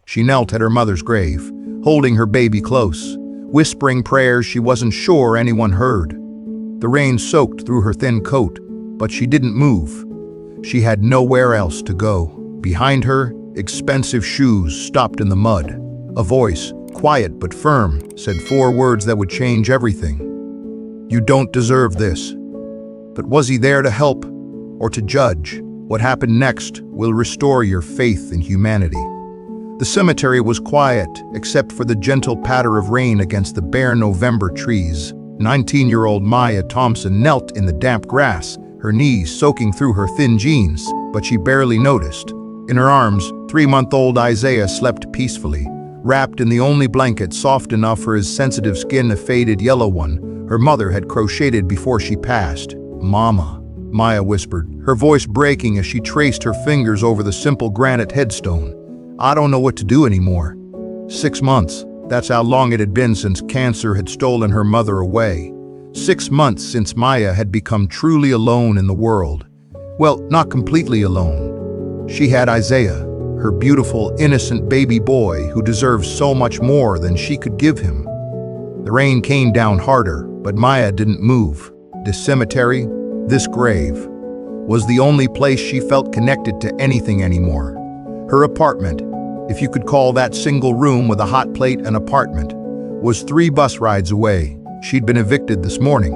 She knelt at her mother's grave, holding her baby close, whispering prayers she wasn't sure anyone heard. The rain soaked through her thin coat, but she didn't move. She had nowhere else to go. Behind her, expensive shoes stopped in the mud. A voice, quiet but firm, said 4 words that would change everything. "You don't deserve this." But was he there to help or to judge? What happened next will restore your faith in humanity. The cemetery was quiet, except for the gentle patter of rain against the bare November trees. 19-year-old Maya Thompson knelt in the damp grass, her knees soaking through her thin jeans, but she barely noticed. In her arms, 3-month-old Isaiah slept peacefully, wrapped in the only blanket soft enough for his sensitive skin, a faded yellow one her mother had crocheted before she passed. "Mama," Maya whispered, her voice breaking as she traced her fingers over the simple granite headstone. "I don't know what to do anymore." 6 months. That's how long it had been since cancer had stolen her mother away. 6 months since Maya had become truly alone in the world. Well, not completely alone. She had Isaiah, her beautiful, innocent baby boy who deserved so much more than she could give him. The rain came down harder, but Maya didn't move. This cemetery, this grave, was the only place she felt connected to anything anymore. Her apartment, if you could call that single room with a hot plate an apartment, was 3 bus rides away. She'd been evicted this morning.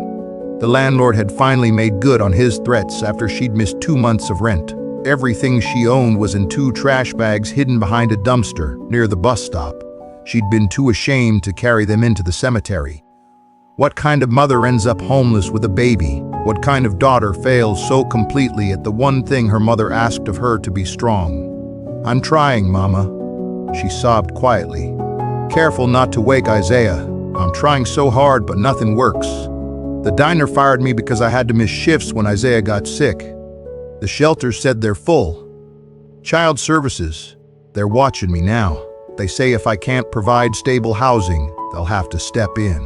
The landlord had finally made good on his threats after she'd missed 2 months of rent. Everything she owned was in 2 trash bags hidden behind a dumpster near the bus stop. She'd been too ashamed to carry them into the cemetery. What kind of mother ends up homeless with a baby? What kind of daughter fails so completely at the one thing her mother asked of her, to be strong? "I'm trying, Mama," she sobbed quietly. "Careful not to wake Isaiah. I'm trying so hard, but nothing works. The diner fired me because I had to miss shifts when Isaiah got sick. The shelter said they're full. Child services, they're watching me now. They say if I can't provide stable housing, they'll have to step in."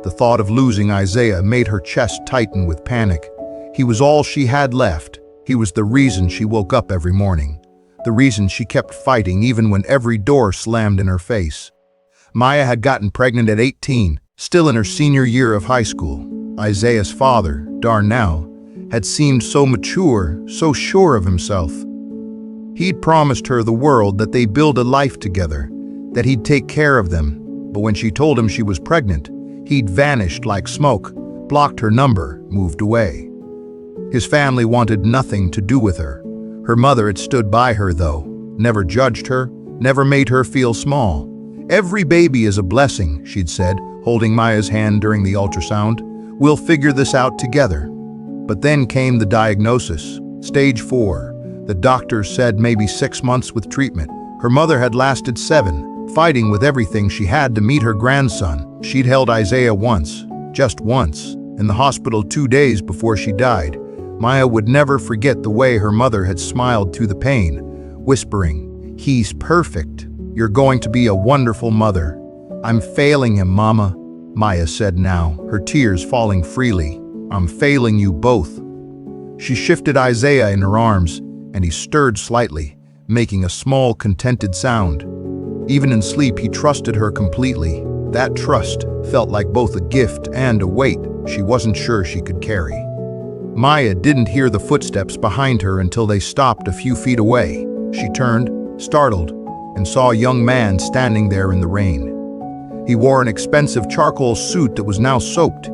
The thought of losing Isaiah made her chest tighten with panic. He was all she had left. He was the reason she woke up every morning. The reason she kept fighting even when every door slammed in her face. Maya had gotten pregnant at 18, still in her senior year of high school. Isaiah's father, Darnell, had seemed so mature, so sure of himself. He'd promised her the world, that they'd build a life together, that he'd take care of them. But when she told him she was pregnant, he'd vanished like smoke, blocked her number, moved away. His family wanted nothing to do with her. Her mother had stood by her, though, never judged her, never made her feel small. "Every baby is a blessing," she'd said, holding Maya's hand during the ultrasound. "We'll figure this out together." But then came the diagnosis, stage 4. The doctors said maybe 6 months with treatment. Her mother had lasted 7, fighting with everything she had to meet her grandson. She'd held Isaiah once, just once, in the hospital 2 days before she died. Maya would never forget the way her mother had smiled through the pain, whispering, "He's perfect. You're going to be a wonderful mother." "I'm failing him, Mama," Maya said now, her tears falling freely. "I'm failing you both." She shifted Isaiah in her arms, and he stirred slightly, making a small, contented sound. Even in sleep, he trusted her completely. That trust felt like both a gift and a weight she wasn't sure she could carry. Maya didn't hear the footsteps behind her until they stopped a few feet away. She turned, startled, and saw a young man standing there in the rain. He wore an expensive charcoal suit that was now soaked,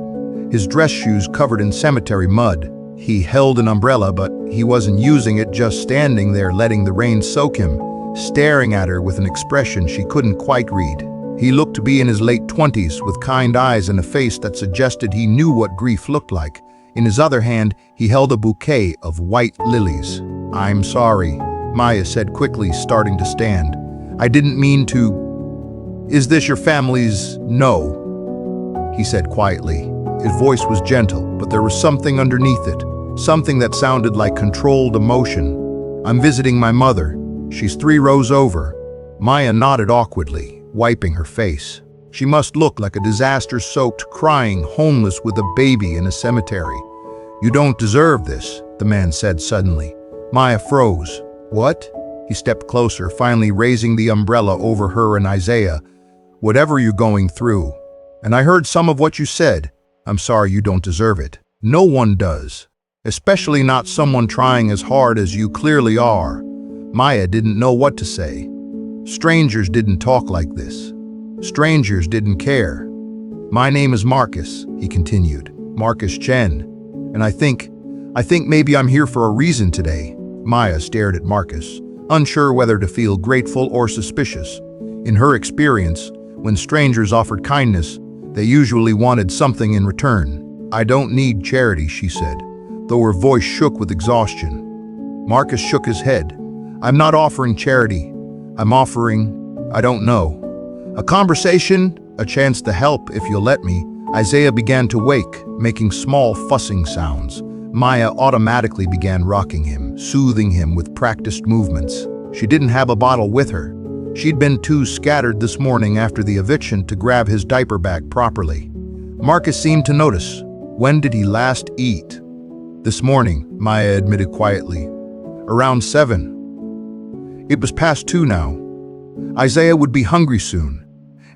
his dress shoes covered in cemetery mud. He held an umbrella, but he wasn't using it, just standing there letting the rain soak him, staring at her with an expression she couldn't quite read. He looked to be in his late 20s, with kind eyes and a face that suggested he knew what grief looked like. In his other hand, he held a bouquet of white lilies. "I'm sorry," Maya said quickly, starting to stand. "I didn't mean to." "Is this your family's?" "No," he said quietly. His voice was gentle, but there was something underneath it, something that sounded like controlled emotion. "I'm visiting my mother. She's 3 rows over." Maya nodded awkwardly, wiping her face. She must look like a disaster-soaked, crying, homeless with a baby in a cemetery. "You don't deserve this," the man said suddenly. Maya froze. "What?" He stepped closer, finally raising the umbrella over her and Isaiah. "Whatever you're going through, and I heard some of what you said, I'm sorry you don't deserve it. No one does. Especially not someone trying as hard as you clearly are." Maya didn't know what to say. Strangers didn't talk like this. Strangers didn't care. "My name is Marcus," he continued. "Marcus Chen. And I think maybe I'm here for a reason today." Maya stared at Marcus, unsure whether to feel grateful or suspicious. In her experience, when strangers offered kindness, they usually wanted something in return. "I don't need charity," she said, though her voice shook with exhaustion. Marcus shook his head. "I'm not offering charity. I'm offering, I don't know. A conversation, a chance to help if you'll let me." Isaiah began to wake, making small fussing sounds. Maya automatically began rocking him, soothing him with practiced movements. She didn't have a bottle with her. She'd been too scattered this morning after the eviction to grab his diaper bag properly. Marcus seemed to notice. When did he last eat? "This morning," Maya admitted quietly. "Around 7. It was past 2 now. Isaiah would be hungry soon,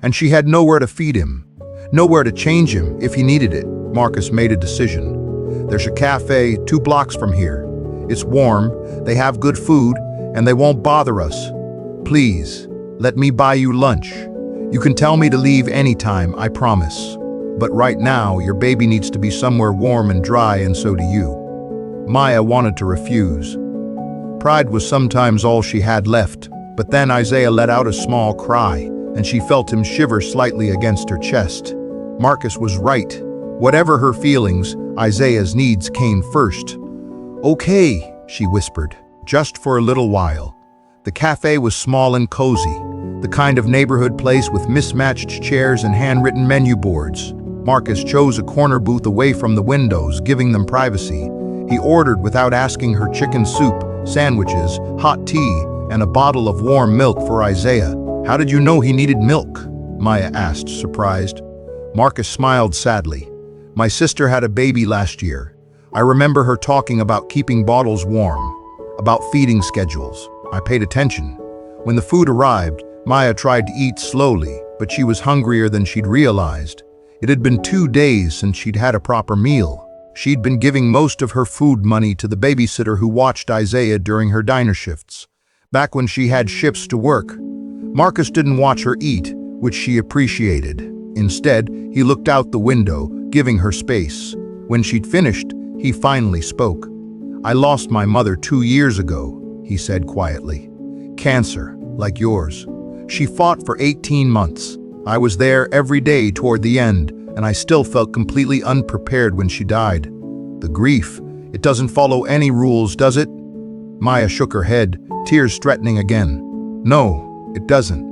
and she had nowhere to feed him, nowhere to change him if he needed it." Marcus made a decision. "There's a cafe 2 blocks from here. It's warm, they have good food, and they won't bother us. Please, let me buy you lunch. You can tell me to leave anytime, I promise. But right now, your baby needs to be somewhere warm and dry, and so do you." Maya wanted to refuse. Pride was sometimes all she had left, but then Isaiah let out a small cry, and she felt him shiver slightly against her chest. Marcus was right. Whatever her feelings, Isaiah's needs came first. "Okay," she whispered, "just for a little while." The cafe was small and cozy, the kind of neighborhood place with mismatched chairs and handwritten menu boards. Marcus chose a corner booth away from the windows, giving them privacy. He ordered without asking her chicken soup, sandwiches, hot tea, and a bottle of warm milk for Isaiah. "How did you know he needed milk?" Maya asked, surprised. Marcus smiled sadly. "My sister had a baby last year. I remember her talking about keeping bottles warm, about feeding schedules. I paid attention. When the food arrived, Maya tried to eat slowly, but she was hungrier than she'd realized. It had been 2 days since she'd had a proper meal. She'd been giving most of her food money to the babysitter who watched Isaiah during her diner shifts. Back when she had shifts to work, Marcus didn't watch her eat, which she appreciated. Instead, he looked out the window, giving her space. When she'd finished, he finally spoke. "I lost my mother 2 years ago," he said quietly. "Cancer, like yours. She fought for 18 months. I was there every day toward the end, and I still felt completely unprepared when she died. The grief, it doesn't follow any rules, does it?" Maya shook her head, tears threatening again. "No, it doesn't.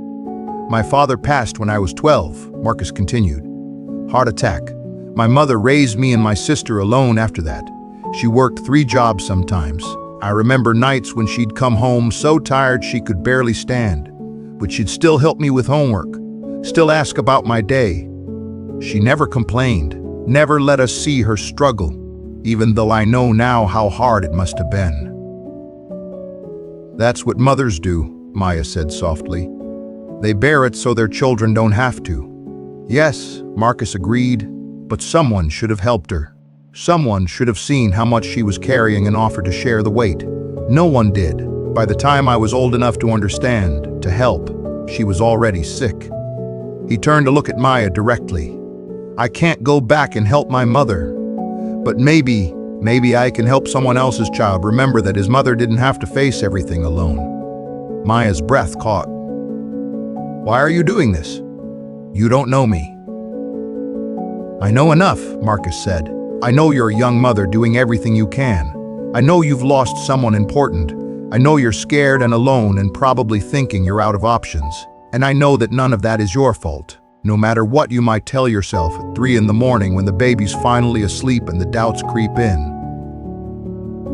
My father passed when I was 12, Marcus continued. "Heart attack. My mother raised me and my sister alone after that. She worked 3 jobs sometimes. I remember nights when she'd come home so tired she could barely stand, but she'd still help me with homework, still ask about my day. She never complained, never let us see her struggle, even though I know now how hard it must have been." "That's what mothers do," Maya said softly. "They bear it so their children don't have to." "Yes," Marcus agreed, "but someone should have helped her. Someone should have seen how much she was carrying and offered to share the weight. No one did. By the time I was old enough to understand, to help, she was already sick." He turned to look at Maya directly. "I can't go back and help my mother, but maybe I can help someone else's child remember that his mother didn't have to face everything alone." Maya's breath caught. "Why are you doing this? You don't know me." "I know enough," Marcus said. "I know you're a young mother doing everything you can. I know you've lost someone important. I know you're scared and alone and probably thinking you're out of options. And I know that none of that is your fault, no matter what you might tell yourself at 3 in the morning when the baby's finally asleep and the doubts creep in."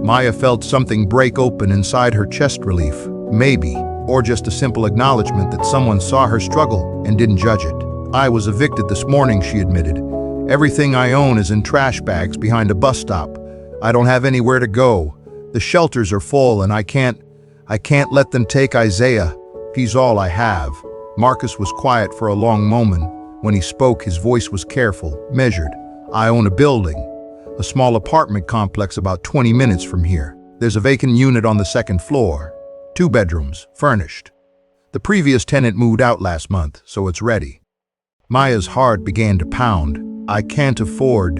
Maya felt something break open inside her chest, relief, maybe, or just a simple acknowledgement that someone saw her struggle and didn't judge it. "I was evicted this morning," she admitted. "Everything I own is in trash bags behind a bus stop. I don't have anywhere to go. The shelters are full and I can't I can't let them take Isaiah. He's all I have. Marcus was quiet for a long moment. When he spoke, his voice was careful, measured. I own a building, a small apartment complex about 20 minutes from here. There's a vacant unit on the second floor, 2 bedrooms, furnished. The previous tenant moved out last month, so it's ready. Maya's heart began to pound. I can't afford.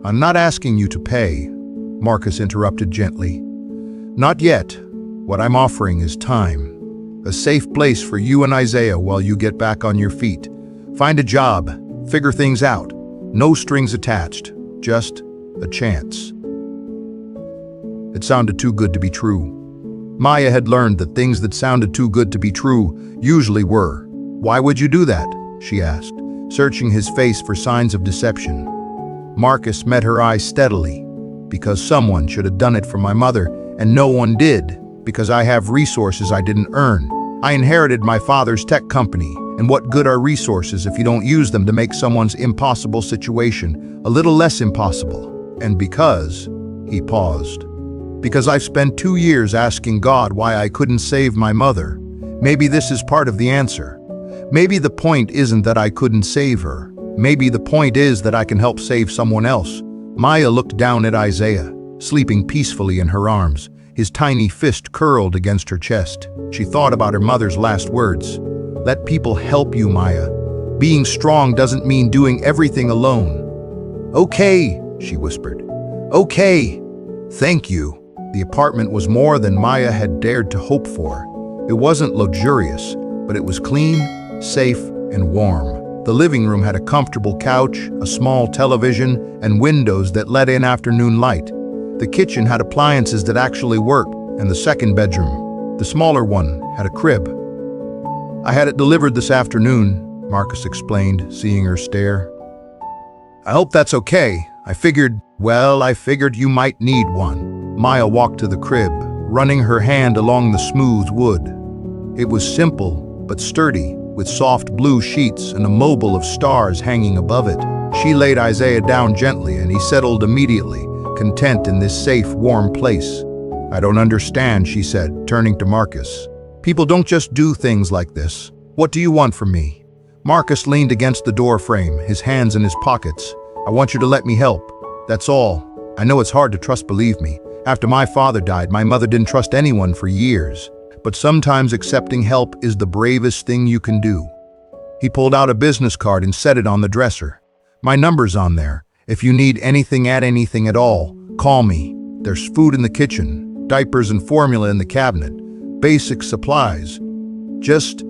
I'm not asking you to pay, Marcus interrupted gently. Not yet. What I'm offering is time. A safe place for you and Isaiah while you get back on your feet. Find a job, figure things out. No strings attached, just a chance. It sounded too good to be true. Maya had learned that things that sounded too good to be true usually were. Why would you do that? She asked, searching his face for signs of deception. Marcus met her eyes steadily. Because someone should have done it for my mother, and no one did. Because I have resources I didn't earn. I inherited my father's tech company, and what good are resources if you don't use them to make someone's impossible situation a little less impossible? And because, he paused, because I've spent 2 years asking God why I couldn't save my mother. Maybe this is part of the answer. Maybe the point isn't that I couldn't save her. Maybe the point is that I can help save someone else. Maya looked down at Isaiah, sleeping peacefully in her arms, his tiny fist curled against her chest. She thought about her mother's last words. Let people help you, Maya. Being strong doesn't mean doing everything alone. Okay, she whispered. Okay. Thank you. The apartment was more than Maya had dared to hope for. It wasn't luxurious, but it was clean, safe, and warm. The living room had a comfortable couch, a small television, and windows that let in afternoon light. The kitchen had appliances that actually worked, and the second bedroom, the smaller one, had a crib. I had it delivered this afternoon, Marcus explained, seeing her stare. I hope that's okay. I figured you might need one. Maya walked to the crib, running her hand along the smooth wood. It was simple, but sturdy, with soft blue sheets and a mobile of stars hanging above it. She laid Isaiah down gently, and he settled immediately, content in this safe, warm place. I don't understand, she said, turning to Marcus. People don't just do things like this. What do you want from me? Marcus leaned against the door frame, his hands in his pockets. I want you to let me help. That's all. I know it's hard to trust, believe me. After my father died, my mother didn't trust anyone for years. But sometimes accepting help is the bravest thing you can do. He pulled out a business card and set it on the dresser. My number's on there. If you need anything at all, call me. There's food in the kitchen, diapers and formula in the cabinet, basic supplies. Just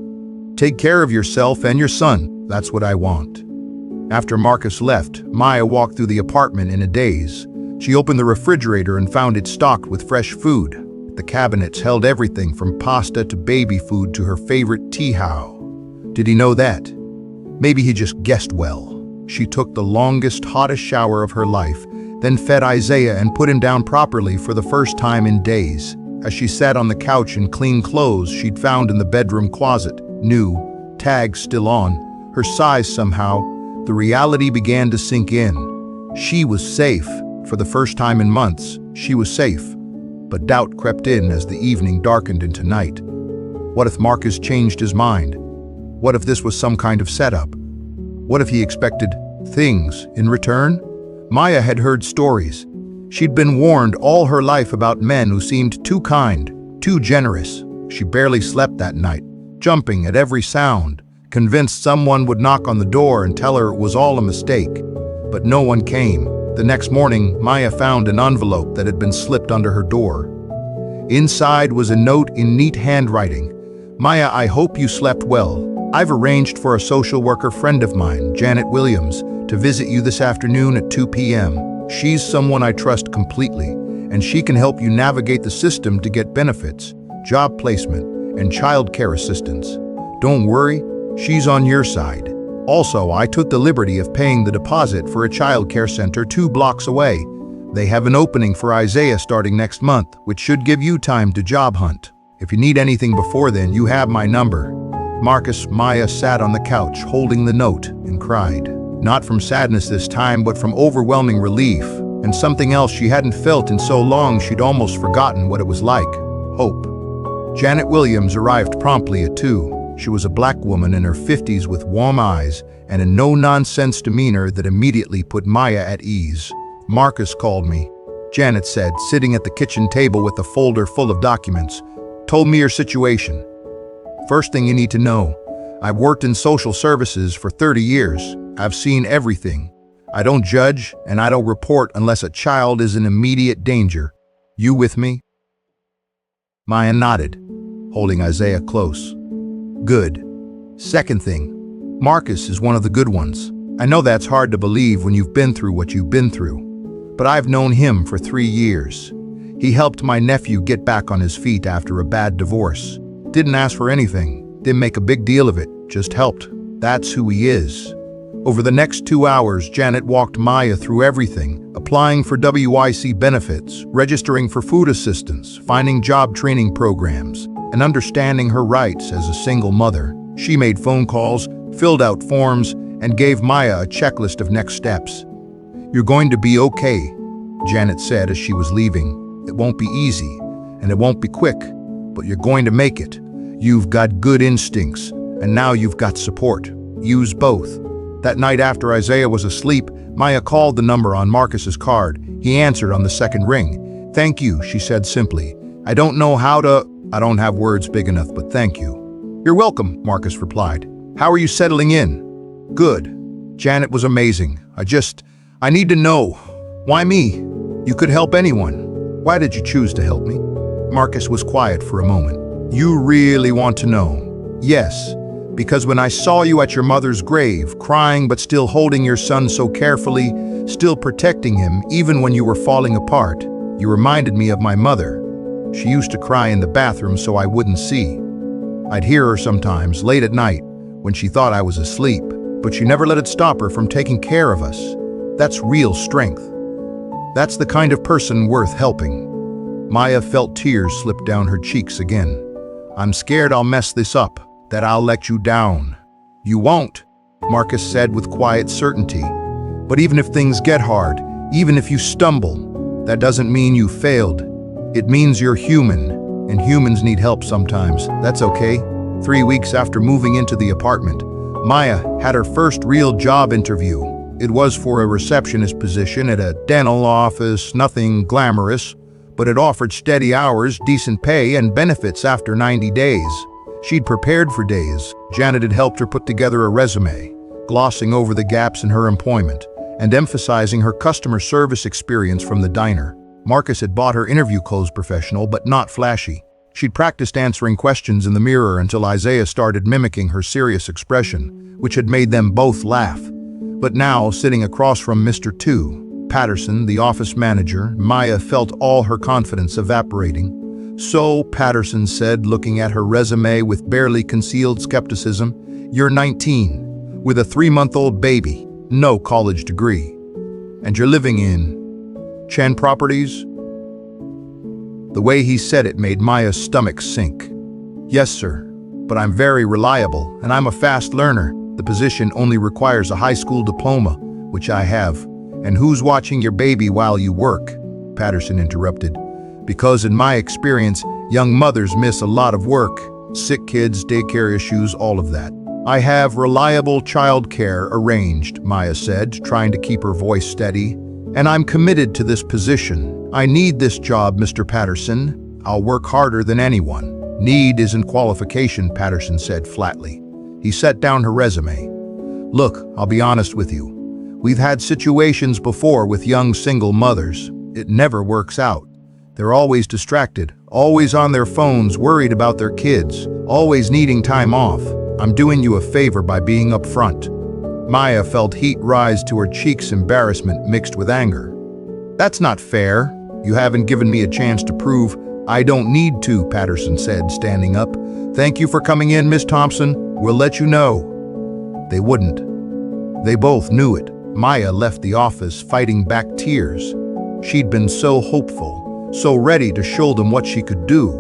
take care of yourself and your son. That's what I want. After Marcus left, Maya walked through the apartment in a daze. She opened the refrigerator and found it stocked with fresh food. The cabinets held everything from pasta to baby food to her favorite tea. How did he know that? Maybe he just guessed well. She took the longest, hottest shower of her life, then fed Isaiah and put him down properly for the first time in days. As she sat on the couch in clean clothes she'd found in the bedroom closet, new, tags still on, her size somehow, the reality began to sink in. She was safe. For the first time in months, she was safe. But doubt crept in as the evening darkened into night. What if Marcus changed his mind? What if this was some kind of setup? What if he expected things in return? Maya had heard stories. She'd been warned all her life about men who seemed too kind, too generous. She barely slept that night, jumping at every sound, convinced someone would knock on the door and tell her it was all a mistake. But no one came. The next morning, Maya found an envelope that had been slipped under her door. Inside was a note in neat handwriting. Maya, I hope you slept well. I've arranged for a social worker friend of mine, Janet Williams, to visit you this afternoon at 2 p.m. She's someone I trust completely, and she can help you navigate the system to get benefits, job placement, and child care assistance. Don't worry, she's on your side. Also, I took the liberty of paying the deposit for a child care center 2 blocks away. They have an opening for Isaiah starting next month, which should give you time to job hunt. If you need anything before then, you have my number. Maya sat on the couch holding the note and cried. Not from sadness this time, but from overwhelming relief, and something else she hadn't felt in so long she'd almost forgotten what it was like. Hope. Janet Williams arrived promptly at 2. She was a black woman in her 50s with warm eyes and a no-nonsense demeanor that immediately put Maya at ease. "Marcus called me," Janet said, sitting at the kitchen table with a folder full of documents. "Told me your situation. First thing you need to know, I've worked in social services for 30 years. I've seen everything. I don't judge and I don't report unless a child is in immediate danger. You with me?" Maya nodded, holding Isaiah close. "Good. Second thing, Marcus is one of the good ones. I know that's hard to believe when you've been through what you've been through, but I've known him for 3 years. He helped my nephew get back on his feet after a bad divorce. Didn't ask for anything, didn't make a big deal of it, just helped. That's who he is." Over the next 2 hours, Janet walked Maya through everything, applying for WIC benefits, registering for food assistance, finding job training programs, and understanding her rights as a single mother. She made phone calls, filled out forms, and gave Maya a checklist of next steps. "You're going to be okay," Janet said as she was leaving. "It won't be easy, and it won't be quick, but you're going to make it. You've got good instincts, and now you've got support. Use both." That night after Isaiah was asleep, Maya called the number on Marcus's card. He answered on the second ring. "Thank you," she said simply. I don't have words big enough, but thank you." "You're welcome," Marcus replied. "How are you settling in?" "Good. Janet was amazing. I need to know." "Why me? You could help anyone. Why did you choose to help me?" Marcus was quiet for a moment. "You really want to know?" "Yes. Because when I saw you at your mother's grave, crying but still holding your son so carefully, still protecting him even when you were falling apart, you reminded me of my mother. She used to cry in the bathroom so I wouldn't see. I'd hear her sometimes, late at night, when she thought I was asleep, but she never let it stop her from taking care of us. That's real strength. That's the kind of person worth helping." Maya felt tears slip down her cheeks again. "I'm scared I'll mess this up, that I'll let you down." "You won't," Marcus said with quiet certainty. "But even if things get hard, even if you stumble, that doesn't mean you failed. It means you're human, and humans need help sometimes. That's okay." 3 weeks after moving into the apartment, Maya had her first real job interview. It was for a receptionist position at a dental office, nothing glamorous, but it offered steady hours, decent pay, and benefits after 90 days. She'd prepared for days. Janet had helped her put together a resume, glossing over the gaps in her employment and emphasizing her customer service experience from the diner. Marcus had bought her interview clothes professional, but not flashy. She'd practiced answering questions in the mirror until Isaiah started mimicking her serious expression, which had made them both laugh. But now, sitting across from Mr. 2, Patterson, the office manager, Maya felt all her confidence evaporating. "So," Patterson said, looking at her resume with barely concealed skepticism, "you're 19, with a 3-month-old baby, no college degree, and you're living in Chen Properties?" The way he said it made Maya's stomach sink. "Yes, sir, but I'm very reliable, and I'm a fast learner. The position only requires a high school diploma, which I have." "And who's watching your baby while you work?" Patterson interrupted. "Because in my experience, young mothers miss a lot of work. Sick kids, daycare issues, all of that." "I have reliable childcare arranged," Maya said, trying to keep her voice steady. "And I'm committed to this position. I need this job, Mr. Patterson. I'll work harder than anyone." "Need isn't qualification," Patterson said flatly. He set down her resume. "Look, I'll be honest with you. We've had situations before with young single mothers. It never works out. They're always distracted, always on their phones, worried about their kids, always needing time off. I'm doing you a favor by being upfront." Maya felt heat rise to her cheeks, embarrassment mixed with anger. "That's not fair. You haven't given me a chance to prove." "I don't need to," Patterson said, standing up. "Thank you for coming in, Miss Thompson. We'll let you know." They wouldn't. They both knew it. Maya left the office fighting back tears. She'd been so hopeful, so ready to show them what she could do.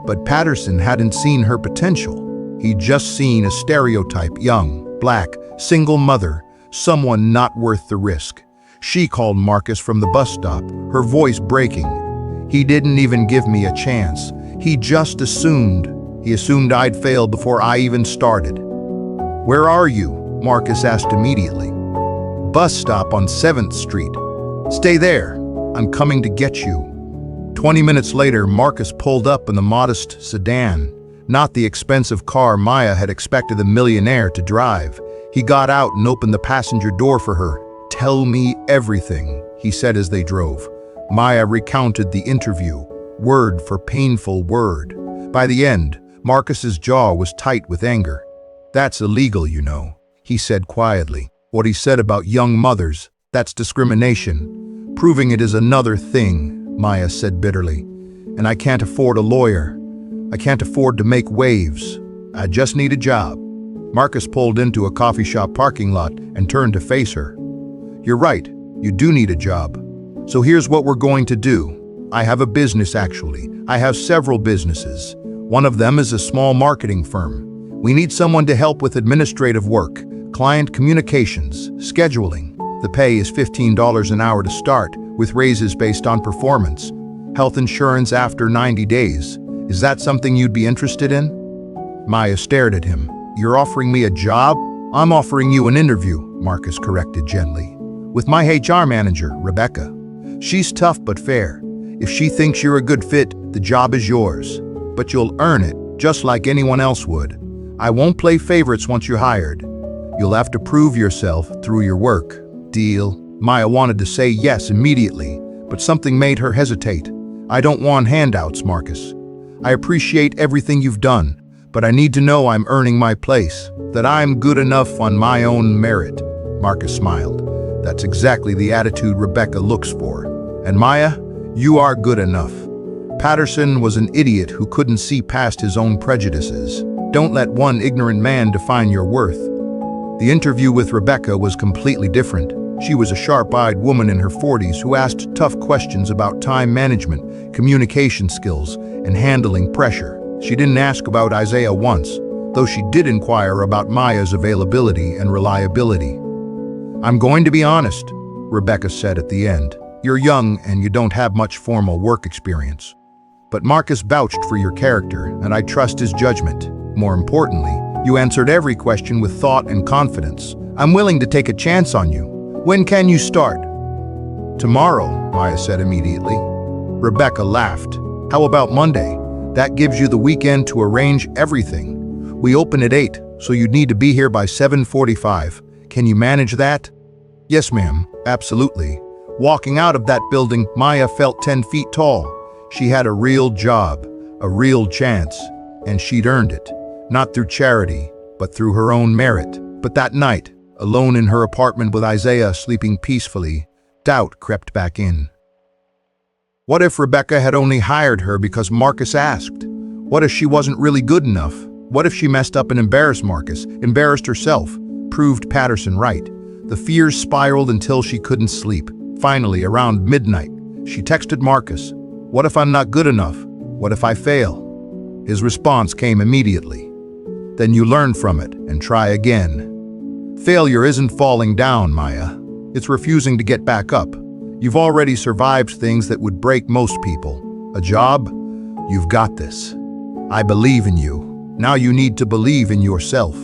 But Patterson hadn't seen her potential. He'd just seen a stereotype: young, black, single mother, someone not worth the risk. She called Marcus from the bus stop, her voice breaking. "He didn't even give me a chance. He just assumed. He assumed I'd failed before I even started. "Where are you?" Marcus asked immediately. "Bus stop on 7th Street. Stay there. I'm coming to get you." 20 minutes later, Marcus pulled up in the modest sedan, not the expensive car Maya had expected the millionaire to drive. He got out and opened the passenger door for her. "Tell me everything," he said as they drove. Maya recounted the interview, word for painful word. By the end, Marcus's jaw was tight with anger. "That's illegal, you know," he said quietly. "What he said about young mothers, that's discrimination. Proving it is another thing," Maya said bitterly. "And I can't afford a lawyer. I can't afford to make waves. I just need a job." Marcus pulled into a coffee shop parking lot and turned to face her. "You're right, you do need a job. So here's what we're going to do. I have a business actually. I have several businesses. One of them is a small marketing firm. We need someone to help with administrative work, client communications, scheduling. The pay is $15 an hour to start, with raises based on performance. Health insurance after 90 days. Is that something you'd be interested in?" Maya stared at him. "You're offering me a job?" "I'm offering you an interview," Marcus corrected gently. "With my HR manager, Rebecca. She's tough but fair. If she thinks you're a good fit, the job is yours. But you'll earn it, just like anyone else would. I won't play favorites once you're hired. You'll have to prove yourself through your work. Deal?" Maya wanted to say yes immediately, but something made her hesitate. "I don't want handouts, Marcus. I appreciate everything you've done, but I need to know I'm earning my place, that I'm good enough on my own merit." Marcus smiled. "That's exactly the attitude Rebecca looks for. And Maya, you are good enough." Patterson was an idiot who couldn't see past his own prejudices. Don't let one ignorant man define your worth. The interview with Rebecca was completely different. She was a sharp-eyed woman in her 40s who asked tough questions about time management, communication skills, and handling pressure. She didn't ask about Isaiah once, though she did inquire about Maya's availability and reliability. "I'm going to be honest," Rebecca said at the end. "You're young and you don't have much formal work experience. But Marcus vouched for your character, and I trust his judgment. More importantly, you answered every question with thought and confidence. I'm willing to take a chance on you. When can you start?" "Tomorrow," Maya said immediately. Rebecca laughed. "How about Monday? That gives you the weekend to arrange everything. We open at 8, so you'd need to be here by 7:45. Can you manage that?" "Yes, ma'am, absolutely." Walking out of that building, Maya felt 10 feet tall. She had a real job, a real chance, and she'd earned it. Not through charity, but through her own merit. But that night, alone in her apartment with Isaiah sleeping peacefully, doubt crept back in. What if Rebecca had only hired her because Marcus asked? What if she wasn't really good enough? What if she messed up and embarrassed Marcus, embarrassed herself, proved Patterson right? The fears spiraled until she couldn't sleep. Finally, around midnight, she texted Marcus, "What if I'm not good enough? What if I fail?" His response came immediately. "Then you learn from it and try again." Failure isn't falling down, Maya. It's refusing to get back up. You've already survived things that would break most people. A job? You've got this. I believe in you. Now you need to believe in yourself.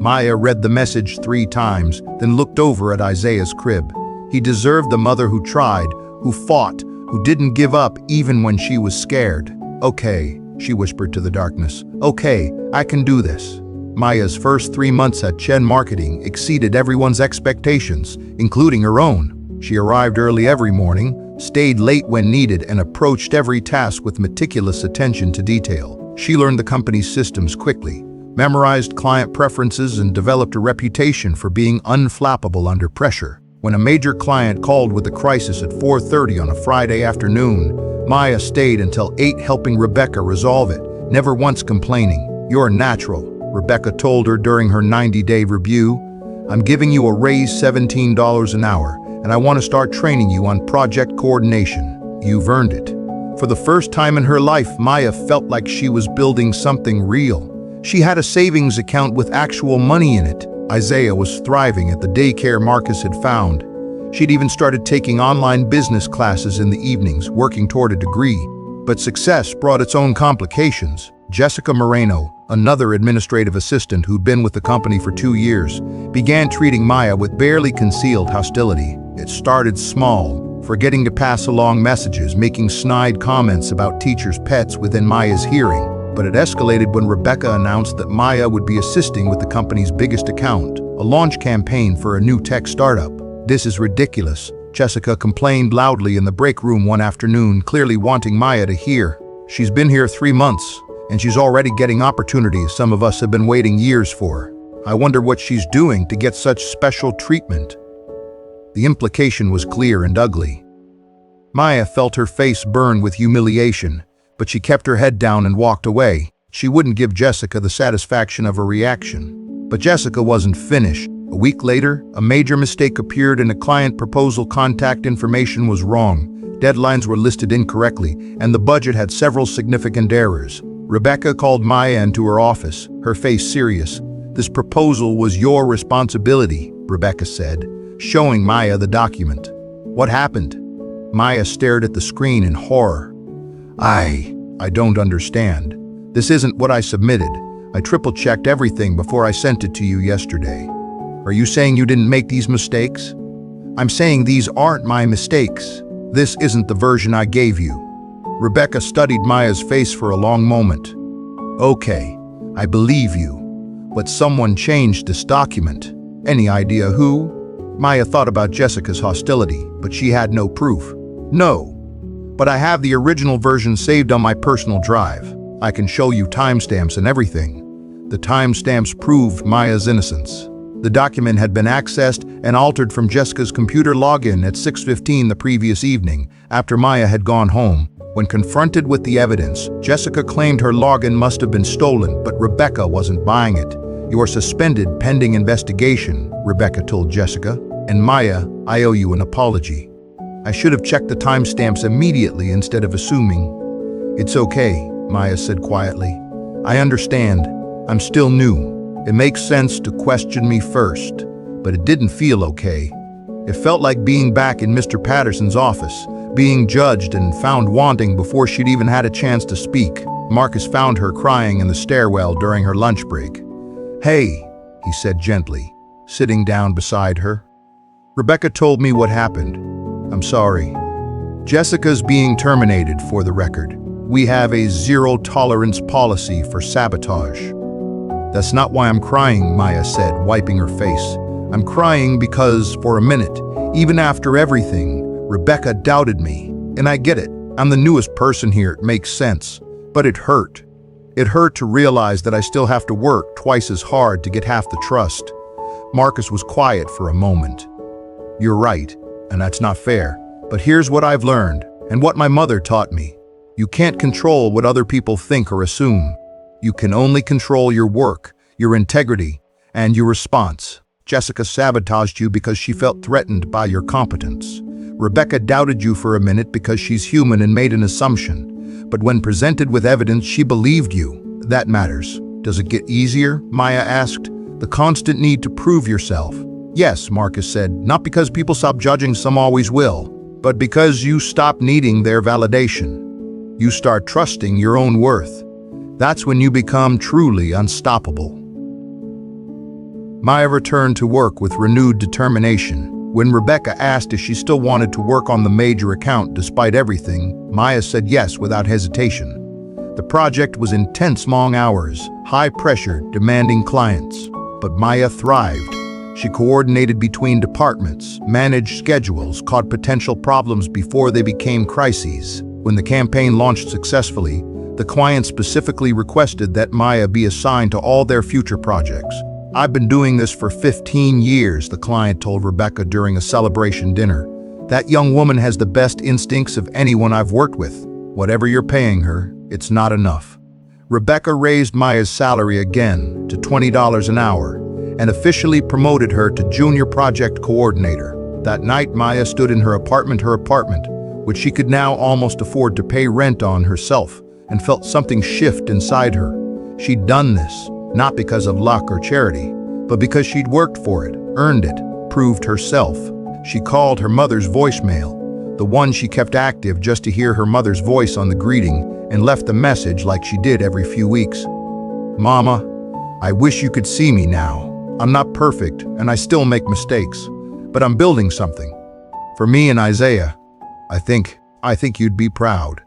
Maya read the message 3 times, then looked over at Isaiah's crib. He deserved the mother who tried, who fought, who didn't give up even when she was scared. "Okay," she whispered to the darkness. "Okay, I can do this." Maya's first 3 months at Chen Marketing exceeded everyone's expectations, including her own. She arrived early every morning, stayed late when needed, and approached every task with meticulous attention to detail. She learned the company's systems quickly, memorized client preferences, and developed a reputation for being unflappable under pressure. When a major client called with a crisis at 4:30 on a Friday afternoon, Maya stayed until 8 helping Rebecca resolve it, never once complaining. "You're natural," Rebecca told her during her 90-day review. "I'm giving you a raise $17 an hour, and I want to start training you on project coordination. You've earned it." For the first time in her life, Maya felt like she was building something real. She had a savings account with actual money in it. Isaiah was thriving at the daycare Marcus had found. She'd even started taking online business classes in the evenings, working toward a degree. But success brought its own complications. Jessica Moreno, another administrative assistant who'd been with the company for 2 years, began treating Maya with barely concealed hostility. It started small, forgetting to pass along messages, making snide comments about teachers' pets within Maya's hearing. But it escalated when Rebecca announced that Maya would be assisting with the company's biggest account, a launch campaign for a new tech startup. "This is ridiculous," Jessica complained loudly in the break room one afternoon, clearly wanting Maya to hear. "She's been here 3 months, and she's already getting opportunities some of us have been waiting years for. I wonder what she's doing to get such special treatment." The implication was clear and ugly. Maya felt her face burn with humiliation, but she kept her head down and walked away. She wouldn't give Jessica the satisfaction of a reaction. But Jessica wasn't finished. A week later, a major mistake appeared in a client proposal. Contact information was wrong, deadlines were listed incorrectly, and the budget had several significant errors. Rebecca called Maya into her office, her face serious. "This proposal was your responsibility," Rebecca said, showing Maya the document. "What happened?" Maya stared at the screen in horror. I don't understand. This isn't what I submitted. I triple-checked everything before I sent it to you yesterday." "Are you saying you didn't make these mistakes?" "I'm saying these aren't my mistakes. This isn't the version I gave you." Rebecca studied Maya's face for a long moment. "Okay, I believe you. But someone changed this document. Any idea who?" Maya thought about Jessica's hostility, but she had no proof. "No. But I have the original version saved on my personal drive. I can show you timestamps and everything." The timestamps proved Maya's innocence. The document had been accessed and altered from Jessica's computer login at 6:15 the previous evening, after Maya had gone home. When confronted with the evidence, Jessica claimed her login must have been stolen, but Rebecca wasn't buying it. "You are suspended pending investigation," Rebecca told Jessica. "And Maya, I owe you an apology. I should have checked the timestamps immediately instead of assuming." "It's okay," Maya said quietly. "I understand. I'm still new. It makes sense to question me first, but it didn't feel okay. It felt like being back in Mr. Patterson's office, being judged and found wanting before she'd even had a chance to speak." Marcus found her crying in the stairwell during her lunch break. "Hey," he said gently, sitting down beside her. "Rebecca told me what happened. I'm sorry. Jessica's being terminated, for the record. We have a zero-tolerance policy for sabotage." "That's not why I'm crying," Maya said, wiping her face. "I'm crying because, for a minute, even after everything, Rebecca doubted me. And I get it. I'm the newest person here, it makes sense. But it hurt. It hurt to realize that I still have to work twice as hard to get half the trust." Marcus was quiet for a moment. "You're right, and that's not fair. But here's what I've learned, and what my mother taught me. You can't control what other people think or assume. You can only control your work, your integrity, and your response. Jessica sabotaged you because she felt threatened by your competence. Rebecca doubted you for a minute because she's human and made an assumption. But when presented with evidence, she believed you. That matters. Does it get easier?" Maya asked. "The constant need to prove yourself." "Yes," Marcus said, "not because people stop judging, some always will, but because you stop needing their validation. You start trusting your own worth. That's when you become truly unstoppable." Maya returned to work with renewed determination. When Rebecca asked if she still wanted to work on the major account despite everything, Maya said yes without hesitation. The project was intense, long hours, high pressure, demanding clients. But Maya thrived. She coordinated between departments, managed schedules, caught potential problems before they became crises. When the campaign launched successfully, the client specifically requested that Maya be assigned to all their future projects. "I've been doing this for 15 years, the client told Rebecca during a celebration dinner. "That young woman has the best instincts of anyone I've worked with. Whatever you're paying her, it's not enough." Rebecca raised Maya's salary again to $20 an hour and officially promoted her to junior project coordinator. That night, Maya stood in her apartment, which she could now almost afford to pay rent on herself, and felt something shift inside her. She'd done this, not because of luck or charity, but because she'd worked for it, earned it, proved herself. She called her mother's voicemail, the one she kept active just to hear her mother's voice on the greeting, and left the message like she did every few weeks. Mama, I wish you could see me now. I'm not perfect, and I still make mistakes, but I'm building something. For me and Isaiah, I think you'd be proud.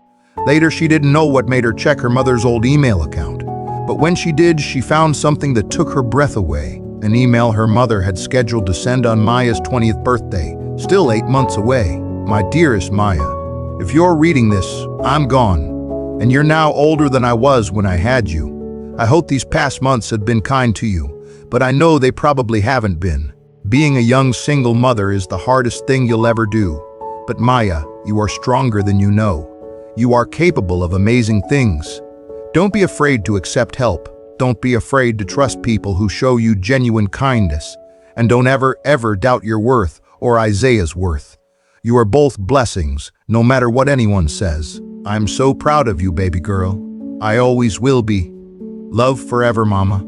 Later, she didn't know what made her check her mother's old email account, but when she did, she found something that took her breath away. An email her mother had scheduled to send on Maya's 20th birthday, still 8 months away. My dearest Maya, if you're reading this, I'm gone, and you're now older than I was when I had you. I hope these past months have been kind to you, but I know they probably haven't been. Being a young single mother is the hardest thing you'll ever do. But Maya, you are stronger than you know. You are capable of amazing things. Don't be afraid to accept help. Don't be afraid to trust people who show you genuine kindness. And don't ever doubt your worth or Isaiah's worth. You are both blessings, no matter what anyone says. I'm so proud of you, baby girl. I always will be. Love forever, Mama.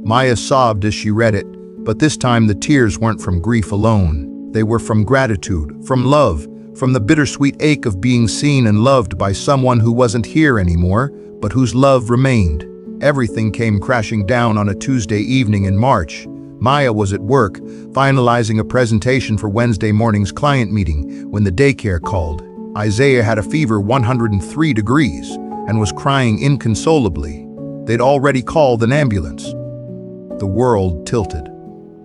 Maya sobbed as she read it, but this time the tears weren't from grief alone. They were from gratitude, from love, from the bittersweet ache of being seen and loved by someone who wasn't here anymore, but whose love remained. Everything came crashing down on a Tuesday evening in March. Maya was at work, finalizing a presentation for Wednesday morning's client meeting, when the daycare called. Isaiah had a fever 103 degrees and was crying inconsolably. They'd already called an ambulance. The world tilted.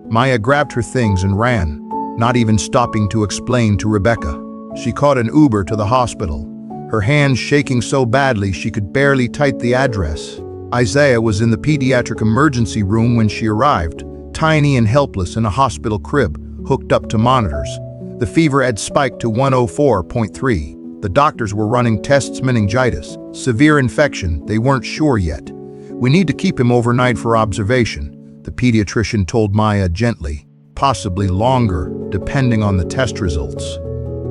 Maya grabbed her things and ran, not even stopping to explain to Rebecca. She caught an Uber to the hospital, her hands shaking so badly she could barely type the address. Isaiah was in the pediatric emergency room when she arrived, tiny and helpless in a hospital crib, hooked up to monitors. The fever had spiked to 104.3. The doctors were running tests: meningitis, severe infection, they weren't sure yet. We need to keep him overnight for observation, the pediatrician told Maya gently, possibly longer, depending on the test results.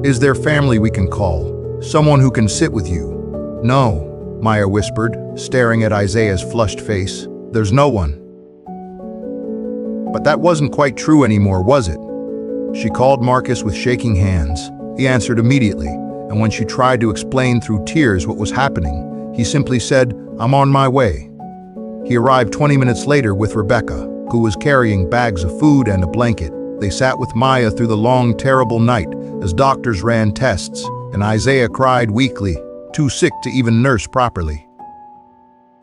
Is there family we can call? Someone who can sit with you? No, Maya whispered, staring at Isaiah's flushed face. There's no one. But that wasn't quite true anymore, was it? She called Marcus with shaking hands. He answered immediately, and when she tried to explain through tears what was happening, he simply said, I'm on my way. He arrived 20 minutes later with Rebecca, who was carrying bags of food and a blanket. They sat with Maya through the long, terrible night as doctors ran tests, and Isaiah cried weakly, too sick to even nurse properly.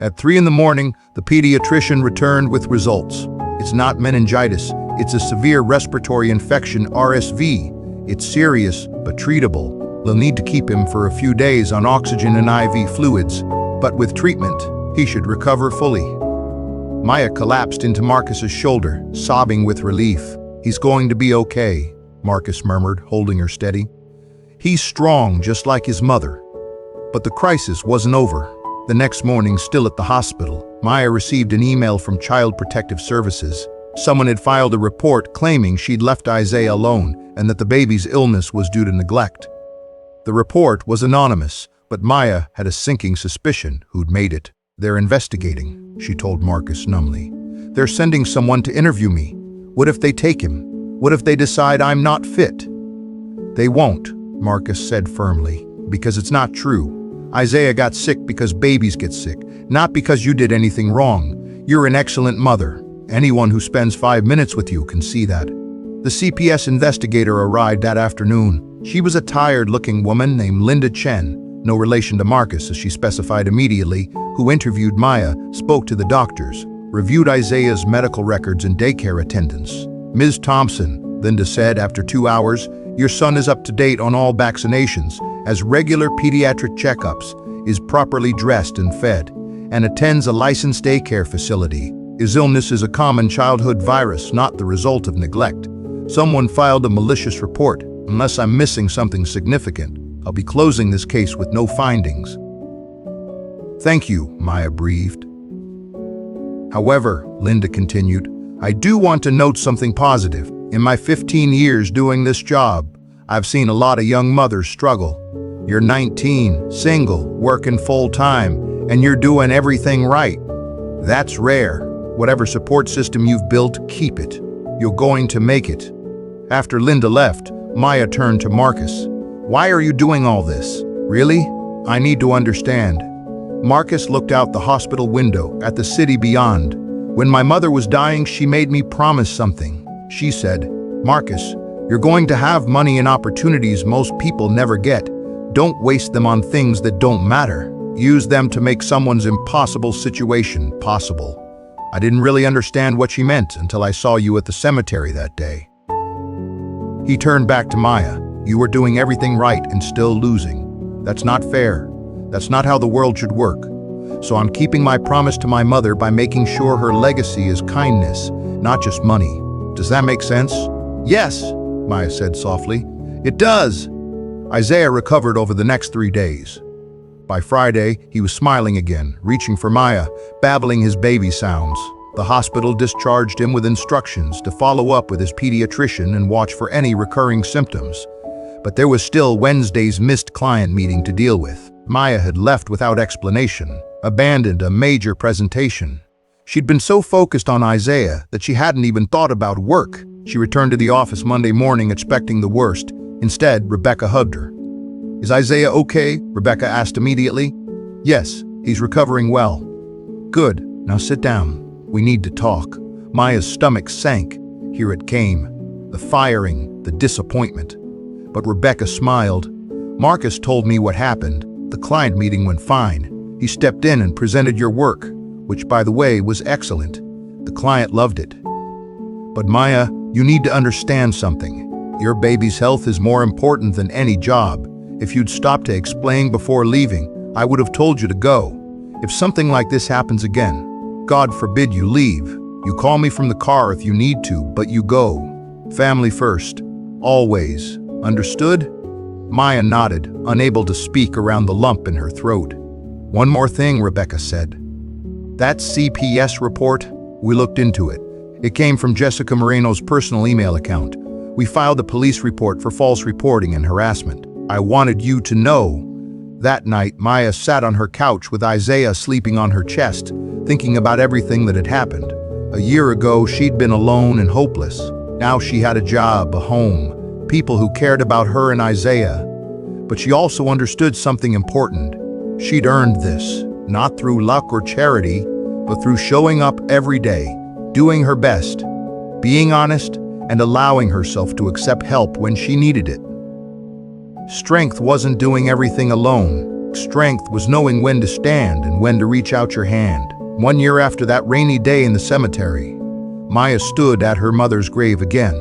At 3 in the morning, the pediatrician returned with results. It's not meningitis, it's a severe respiratory infection, RSV. It's serious, but treatable. They'll need to keep him for a few days on oxygen and IV fluids, but with treatment, he should recover fully. Maya collapsed into Marcus's shoulder, sobbing with relief. He's going to be okay, Marcus murmured, holding her steady. He's strong, just like his mother. But the crisis wasn't over. The next morning, still at the hospital, Maya received an email from Child Protective Services. Someone had filed a report claiming she'd left Isaiah alone and that the baby's illness was due to neglect. The report was anonymous, but Maya had a sinking suspicion who'd made it. They're investigating, she told Marcus numbly. They're sending someone to interview me. What if they take him? What if they decide I'm not fit? They won't, Marcus said firmly, because it's not true. Isaiah got sick because babies get sick, not because you did anything wrong. You're an excellent mother. Anyone who spends 5 minutes with you can see that. The CPS investigator arrived that afternoon. She was a tired-looking woman named Linda Chen, no relation to Marcus, as she specified immediately, who interviewed Maya, spoke to the doctors, reviewed Isaiah's medical records and daycare attendance. Ms. Thompson, Linda said after 2 hours, your son is up to date on all vaccinations, has regular pediatric checkups, is properly dressed and fed, and attends a licensed daycare facility. His illness is a common childhood virus, not the result of neglect. Someone filed a malicious report. Unless I'm missing something significant, I'll be closing this case with no findings. Thank you, Maya breathed. However, Linda continued, I do want to note something positive. In my 15 years doing this job, I've seen a lot of young mothers struggle. You're 19, single, working full-time, and you're doing everything right. That's rare. Whatever support system you've built, keep it. You're going to make it. After Linda left, Maya turned to Marcus. Why are you doing all this? Really? I need to understand. Marcus looked out the hospital window at the city beyond. When my mother was dying, she made me promise something. She said, "Marcus, you're going to have money and opportunities most people never get. Don't waste them on things that don't matter. Use them to make someone's impossible situation possible." I didn't really understand what she meant until I saw you at the cemetery that day. He turned back to Maya. You were doing everything right and still losing. That's not fair. That's not how the world should work. So I'm keeping my promise to my mother by making sure her legacy is kindness, not just money. Does that make sense? Yes, Maya said softly. It does. Isaiah recovered over the next 3 days. By Friday, he was smiling again, reaching for Maya, babbling his baby sounds. The hospital discharged him with instructions to follow up with his pediatrician and watch for any recurring symptoms. But there was still Wednesday's missed client meeting to deal with. Maya had left without explanation, abandoned a major presentation. She'd been so focused on Isaiah that she hadn't even thought about work. She returned to the office Monday morning expecting the worst. Instead, Rebecca hugged her. "Is Isaiah okay?" Rebecca asked immediately. "Yes, he's recovering well." "Good. Now sit down. We need to talk." Maya's stomach sank. Here it came. The firing, the disappointment. But Rebecca smiled. "Marcus told me what happened. The client meeting went fine. He stepped in and presented your work, which, by the way, was excellent. The client loved it. But Maya, you need to understand something. Your baby's health is more important than any job. If you'd stopped to explain before leaving, I would have told you to go. If something like this happens again, God forbid you leave. You call me from the car if you need to, but you go. Family first. Always. Understood?" Maya nodded, unable to speak around the lump in her throat. "One more thing," Rebecca said. "That CPS report, we looked into it. It came from Jessica Moreno's personal email account. We filed a police report for false reporting and harassment. I wanted you to know." That night, Maya sat on her couch with Isaiah sleeping on her chest, thinking about everything that had happened. A year ago, she'd been alone and hopeless. Now she had a job, a home, people who cared about her and Isaiah. But she also understood something important. She'd earned this, not through luck or charity, but through showing up every day, doing her best, being honest, and allowing herself to accept help when she needed it. Strength wasn't doing everything alone. Strength was knowing when to stand and when to reach out your hand. 1 year after that rainy day in the cemetery, Maya stood at her mother's grave again.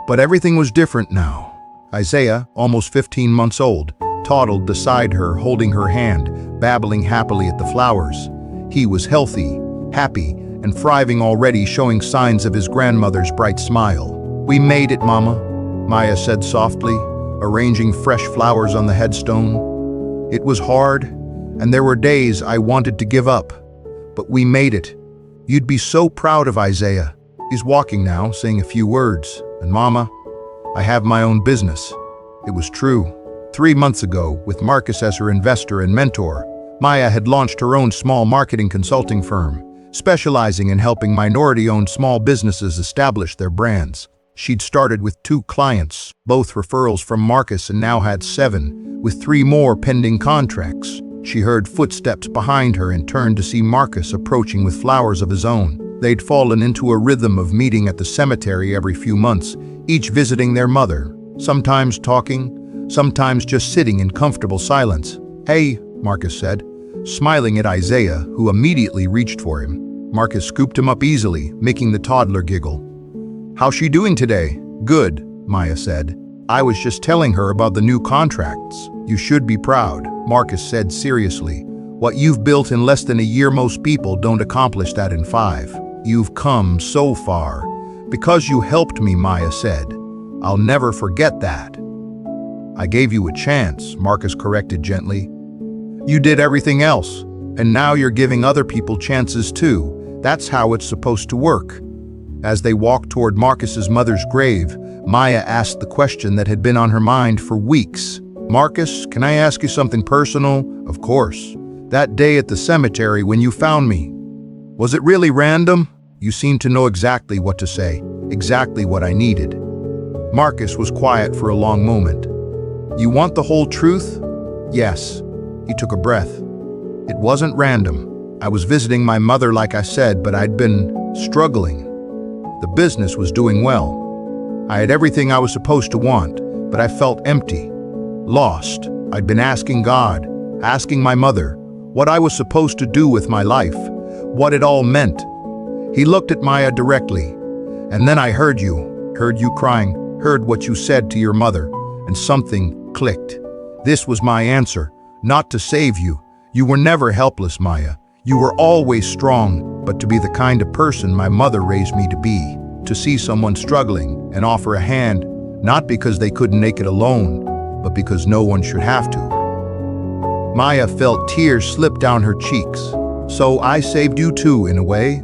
But everything was different now. Isaiah, almost 15 months old, toddled beside her, holding her hand, babbling happily at the flowers. He was healthy, happy, and thriving already, showing signs of his grandmother's bright smile. "We made it, Mama," Maya said softly, arranging fresh flowers on the headstone. "It was hard, and there were days I wanted to give up. But we made it. You'd be so proud of Isaiah. He's walking now, saying a few words. And Mama, I have my own business." It was true. 3 months ago, with Marcus as her investor and mentor, Maya had launched her own small marketing consulting firm, specializing in helping minority-owned small businesses establish their brands. She'd started with 2 clients, both referrals from Marcus, and now had 7, with 3 more pending contracts. She heard footsteps behind her and turned to see Marcus approaching with flowers of his own. They'd fallen into a rhythm of meeting at the cemetery every few months, each visiting their mother, sometimes talking, sometimes just sitting in comfortable silence. "Hey," Marcus said, smiling at Isaiah, who immediately reached for him. Marcus scooped him up easily, making the toddler giggle. "How's she doing today?" "Good," Maya said. "I was just telling her about the new contracts." "You should be proud," Marcus said seriously. "What you've built in less than a year, most people don't accomplish that in 5. You've come so far. Because you helped me," Maya said. "I'll never forget that." "I gave you a chance," Marcus corrected gently. "You did everything else, and now you're giving other people chances too. That's how it's supposed to work." As they walked toward Marcus's mother's grave, Maya asked the question that had been on her mind for weeks. "Marcus, can I ask you something personal?" "Of course." "That day at the cemetery when you found me, was it really random?" "You seemed to know exactly what to say, exactly what I needed." Marcus was quiet for a long moment. You want the whole truth? Yes. He took a breath. It wasn't random. I was visiting my mother like I said, but I'd been struggling. The business was doing well. I had everything I was supposed to want, but I felt empty, lost. I'd been asking God, asking my mother, what I was supposed to do with my life, what it all meant. He looked at Maya directly, and then I heard you crying, heard what you said to your mother, and something clicked. This was my answer, not to save you. You were never helpless, Maya. You were always strong, but to be the kind of person my mother raised me to be, to see someone struggling and offer a hand, not because they couldn't make it alone, but because no one should have to. Maya felt tears slip down her cheeks. So I saved you too, in a way.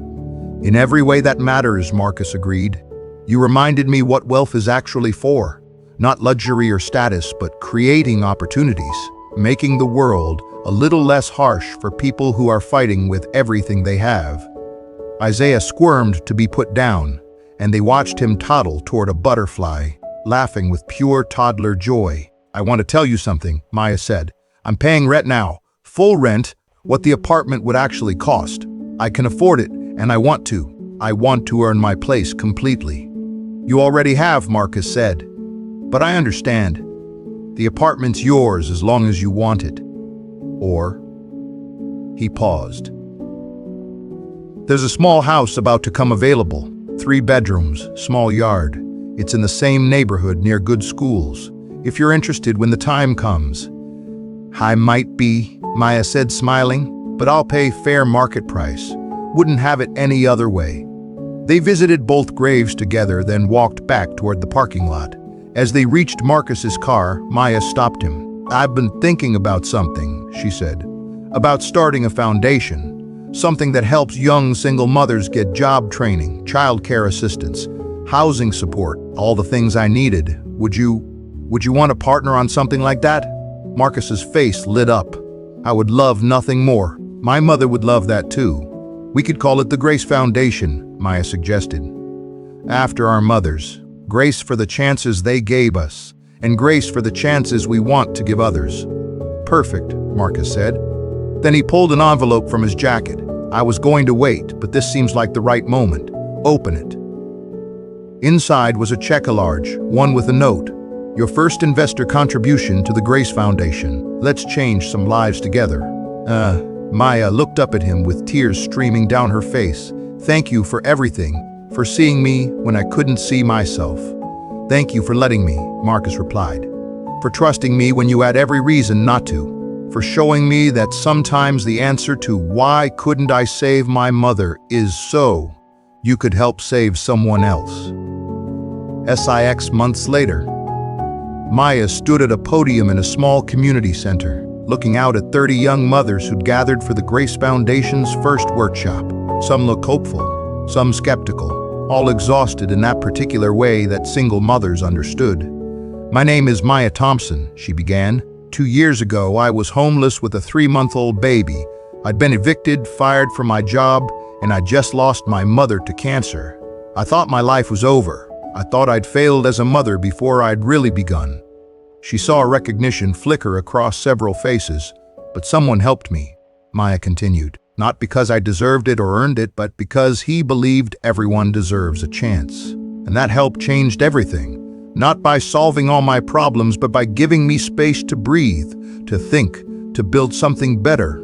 In every way that matters, Marcus agreed. You reminded me what wealth is actually for. Not luxury or status, but creating opportunities, making the world a little less harsh for people who are fighting with everything they have. Isaiah squirmed to be put down, and they watched him toddle toward a butterfly, laughing with pure toddler joy. I want to tell you something, Maya said. I'm paying rent now, full rent, what the apartment would actually cost. I can afford it, and I want to. I want to earn my place completely. You already have, Marcus said. But I understand. The apartment's yours as long as you want it. Or... He paused. There's a small house about to come available. 3 bedrooms, small yard. It's in the same neighborhood near good schools. If you're interested when the time comes. I might be, Maya said, smiling, but I'll pay fair market price. Wouldn't have it any other way. They visited both graves together, then walked back toward the parking lot. As they reached Marcus's car, Maya stopped him. I've been thinking about something, she said. About starting a foundation. Something that helps young single mothers get job training, childcare assistance, housing support, all the things I needed. Would you want to partner on something like that? Marcus's face lit up. I would love nothing more. My mother would love that too. We could call it the Grace Foundation, Maya suggested. After our mothers. Grace for the chances they gave us, and grace for the chances we want to give others. Perfect, Marcus said. Then he pulled an envelope from his jacket. I was going to wait, but this seems like the right moment. Open it. Inside was a check, a large one with a note. Your first investor contribution to the Grace Foundation. Let's change some lives together. Maya looked up at him with tears streaming down her face. Thank you for everything, for seeing me when I couldn't see myself. Thank you for letting me, Marcus replied. For trusting me when you had every reason not to. For showing me that sometimes the answer to why couldn't I save my mother is so you could help save someone else. 6 months later. Maya stood at a podium in a small community center, looking out at 30 young mothers who'd gathered for the Grace Foundation's first workshop. Some looked hopeful, some skeptical, all exhausted in that particular way that single mothers understood. My name is Maya Thompson, she began. 2 years ago, I was homeless with a 3-month-old baby. I'd been evicted, fired from my job, and I just lost my mother to cancer. I thought my life was over. I thought I'd failed as a mother before I'd really begun. She saw recognition flicker across several faces, but someone helped me, Maya continued. Not because I deserved it or earned it, but because he believed everyone deserves a chance. And that help changed everything. Not by solving all my problems, but by giving me space to breathe, to think, to build something better.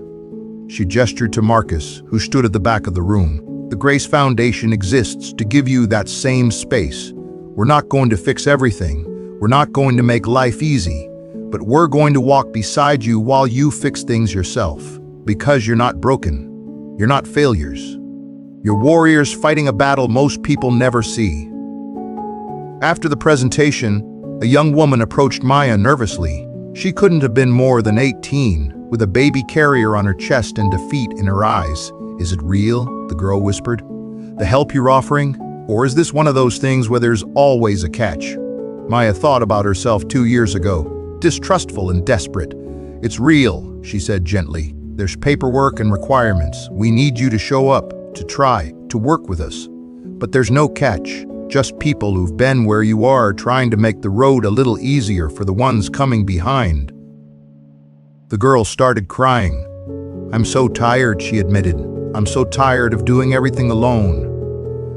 She gestured to Marcus, who stood at the back of the room. The Grace Foundation exists to give you that same space. We're not going to fix everything. We're not going to make life easy, but we're going to walk beside you while you fix things yourself. Because you're not broken. You're not failures. You're warriors fighting a battle most people never see. After the presentation, a young woman approached Maya nervously. She couldn't have been more than 18, with a baby carrier on her chest and defeat in her eyes. Is it real? The girl whispered. The help you're offering? Or is this one of those things where there's always a catch? Maya thought about herself 2 years ago, distrustful and desperate. It's real, she said gently. There's paperwork and requirements. We need you to show up, to try, to work with us. But there's no catch, just people who've been where you are, trying to make the road a little easier for the ones coming behind. The girl started crying. "I'm so tired," she admitted. "I'm so tired of doing everything alone."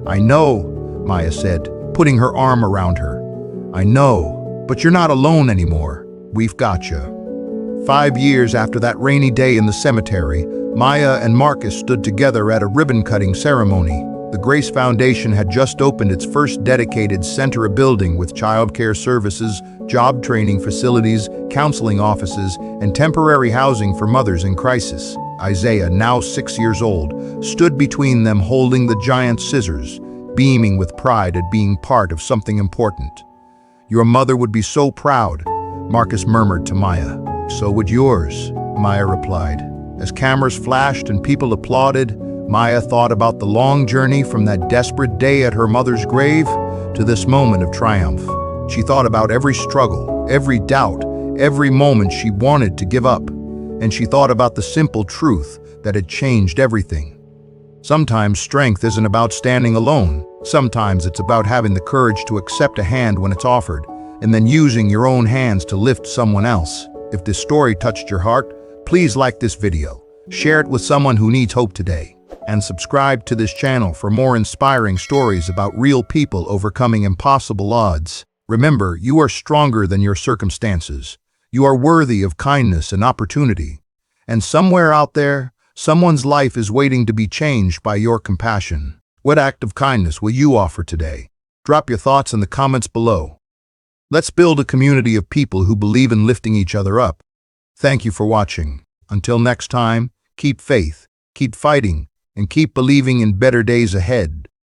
"I know," Maya said, putting her arm around her. "I know, but you're not alone anymore. We've got you." 5 years after that rainy day in the cemetery, Maya and Marcus stood together at a ribbon-cutting ceremony. The Grace Foundation had just opened its first dedicated center, a building with childcare services, job training facilities, counseling offices, and temporary housing for mothers in crisis. Isaiah, now 6 years old, stood between them holding the giant scissors, beaming with pride at being part of something important. "Your mother would be so proud," Marcus murmured to Maya. "So would yours," Maya replied. As cameras flashed and people applauded, Maya thought about the long journey from that desperate day at her mother's grave to this moment of triumph. She thought about every struggle, every doubt, every moment she wanted to give up, and she thought about the simple truth that had changed everything. Sometimes strength isn't about standing alone. Sometimes it's about having the courage to accept a hand when it's offered, and then using your own hands to lift someone else. If this story touched your heart, please like this video, share it with someone who needs hope today, and subscribe to this channel for more inspiring stories about real people overcoming impossible odds. Remember, you are stronger than your circumstances. You are worthy of kindness and opportunity. And somewhere out there, someone's life is waiting to be changed by your compassion. What act of kindness will you offer today? Drop your thoughts in the comments below. Let's build a community of people who believe in lifting each other up. Thank you for watching. Until next time, keep faith, keep fighting, and keep believing in better days ahead.